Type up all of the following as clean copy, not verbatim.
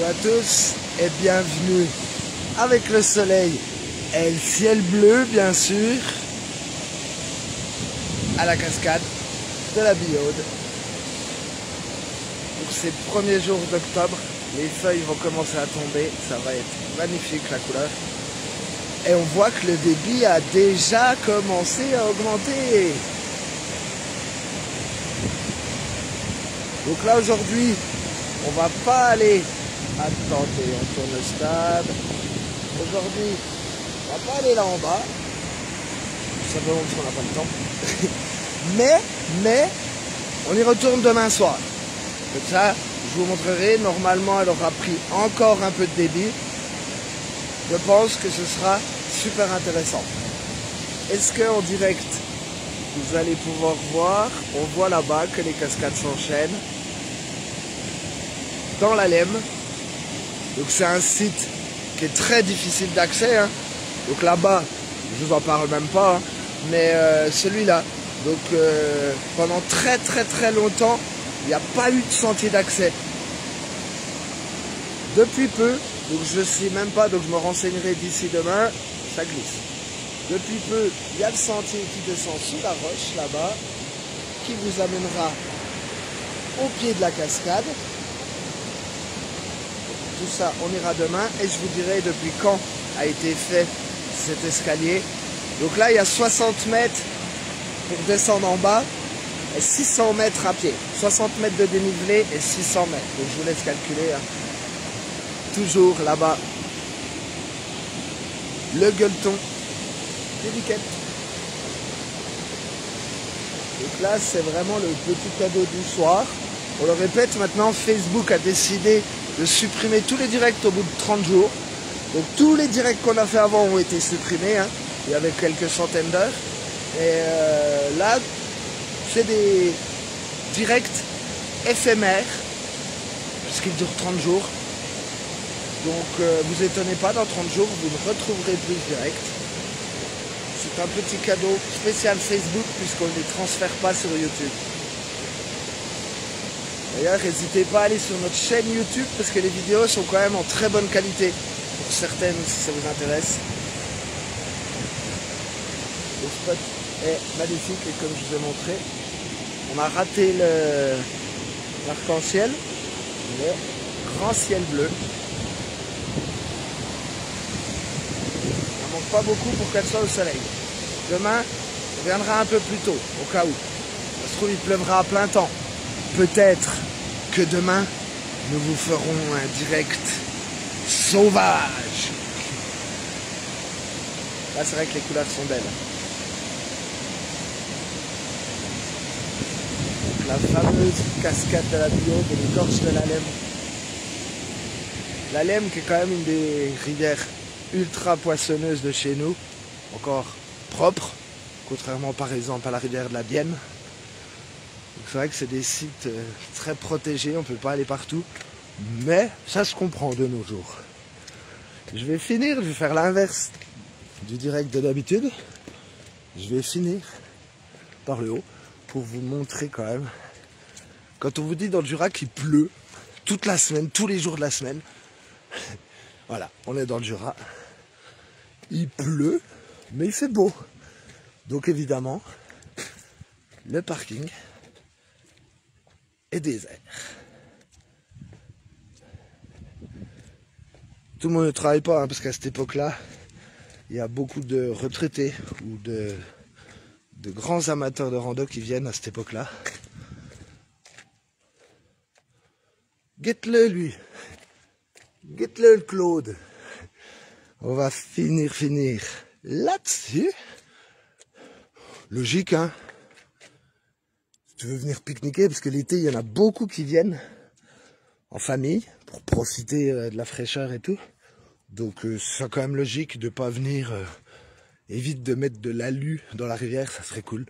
à tous et bienvenue avec le soleil et le ciel bleu bien sûr à la cascade de la Billaude. Pour ces premiers jours d'octobre, les feuilles vont commencer à tomber, ça va être magnifique la couleur. Et on voit que le débit a déjà commencé à augmenter. Donc là aujourd'hui, on va pas aller... Attendez, on tourne le stade. Aujourd'hui, on va pas aller là en bas. Simplement parce qu'on n'a pas le temps. mais, on y retourne demain soir. Comme ça, je vous montrerai. Normalement, elle aura pris encore un peu de débit. Je pense que ce sera super intéressant. Est-ce qu'en direct, vous allez pouvoir voir, on voit là-bas que les cascades s'enchaînent dans la Lemme. Donc c'est un site qui est très difficile d'accès. Hein. Donc là-bas, je vous en parle même pas, hein. Mais celui-là, donc pendant très longtemps, il n'y a pas eu de sentier d'accès. Depuis peu, donc je ne sais même pas, donc je me renseignerai d'ici demain, ça glisse. Depuis peu, il y a le sentier qui descend sous la roche là-bas, qui vous amènera au pied de la cascade. Tout ça, on ira demain et je vous dirai depuis quand a été fait cet escalier. Donc là, il y a 60 mètres pour descendre en bas et 600 mètres à pied. 60 mètres de dénivelé et 600 mètres. Donc je vous laisse calculer. Hein. Toujours là-bas, le gueuleton des Biquettes. Donc là, c'est vraiment le petit cadeau du soir. On le répète, maintenant, Facebook a décidé de supprimer tous les directs au bout de 30 jours. Donc tous les directs qu'on a fait avant ont été supprimés. Hein. Il y avait quelques centaines d'heures. Et là, c'est des directs éphémères, puisqu'ils durent 30 jours. Donc vous étonnez pas, dans 30 jours, vous ne retrouverez plus de direct. C'est un petit cadeau spécial Facebook, puisqu'on ne les transfère pas sur YouTube. D'ailleurs, n'hésitez pas à aller sur notre chaîne YouTube parce que les vidéos sont quand même en très bonne qualité. Pour certaines, si ça vous intéresse. Le spot est magnifique et comme je vous ai montré, on a raté l'arc-en-ciel, le grand ciel bleu. Ça ne manque pas beaucoup pour qu'elle soit au soleil. Demain, on viendra un peu plus tôt, au cas où. Ça se trouve, il pleuvra à plein temps. Peut-être que demain, nous vous ferons un direct sauvage. Là, c'est vrai que les couleurs sont belles. Donc, la fameuse cascade de la Billaude et les gorges de la Lemme. La Lemme qui est quand même une des rivières ultra poissonneuses de chez nous. Encore propre, contrairement par exemple à la rivière de la Bienne. C'est vrai que c'est des sites très protégés, on ne peut pas aller partout, mais ça se comprend de nos jours. Je vais faire l'inverse du direct de d'habitude. Je vais finir par le haut pour vous montrer quand même. Quand on vous dit dans le Jura qu'il pleut toute la semaine, tous les jours de la semaine, voilà, on est dans le Jura. Il pleut, mais il fait beau. Donc évidemment, le parking et désert. Tout le monde ne travaille pas, hein, parce qu'à cette époque-là, il y a beaucoup de retraités ou de grands amateurs de rando qui viennent à cette époque-là. Guette-le, lui. Guette-le, Claude. On va finir là-dessus. Logique, hein. Tu veux venir pique-niquer, parce que l'été, il y en a beaucoup qui viennent en famille pour profiter de la fraîcheur et tout. Donc c'est quand même logique de pas venir, évite de mettre de l'alu dans la rivière, ça serait cool.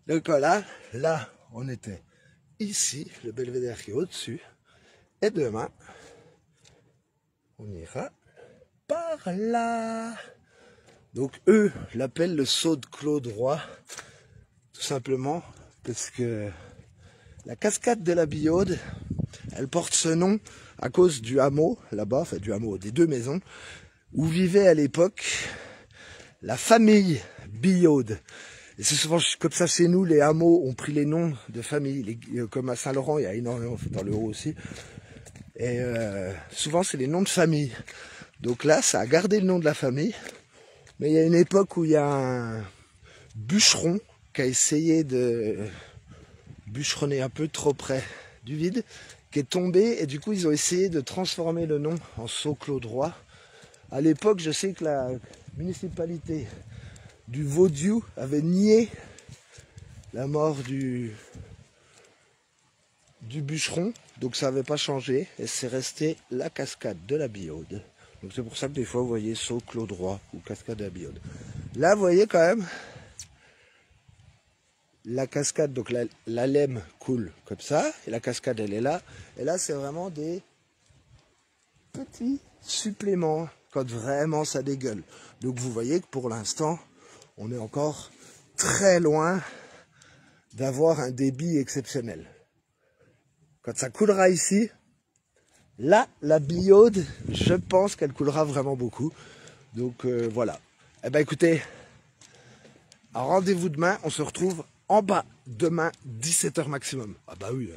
Donc voilà, là on était ici, le belvédère qui est au-dessus. Et demain, on ira par là. Donc eux l'appellent le saut de Claude Roy. Tout simplement parce que la cascade de la Billaude, Elle porte ce nom à cause du hameau, là-bas, enfin du hameau, des deux maisons, où vivait à l'époque la famille Billaud. Et c'est souvent comme ça chez nous, les hameaux ont pris les noms de famille, comme à Saint-Laurent, il y a énormément, dans le Haut aussi. Et souvent c'est les noms de famille. Donc là, ça a gardé le nom de la famille. Mais il y a une époque où il y a un bûcheron qui a essayé de bûcheronner un peu trop près du vide, qui est tombé, et du coup ils ont essayé de transformer le nom en Saut-Claude-Roi. À l'époque, je sais que la municipalité du Vaudiou avait nié la mort du bûcheron, donc ça n'avait pas changé, et c'est resté la cascade de la Billaud. Donc c'est pour ça que des fois vous voyez Saut-Claude-Roi ou cascade de la Billaud. Là vous voyez quand même la cascade, donc la Lemme coule comme ça, et la cascade elle est là, et là c'est vraiment des petits suppléments quand vraiment ça dégueule. Donc vous voyez que pour l'instant on est encore très loin d'avoir un débit exceptionnel. Quand ça coulera ici, là la Billaud, je pense qu'elle coulera vraiment beaucoup. Donc voilà. Eh ben écoutez, rendez-vous demain, on se retrouve en bas demain 17h maximum. Ah bah oui.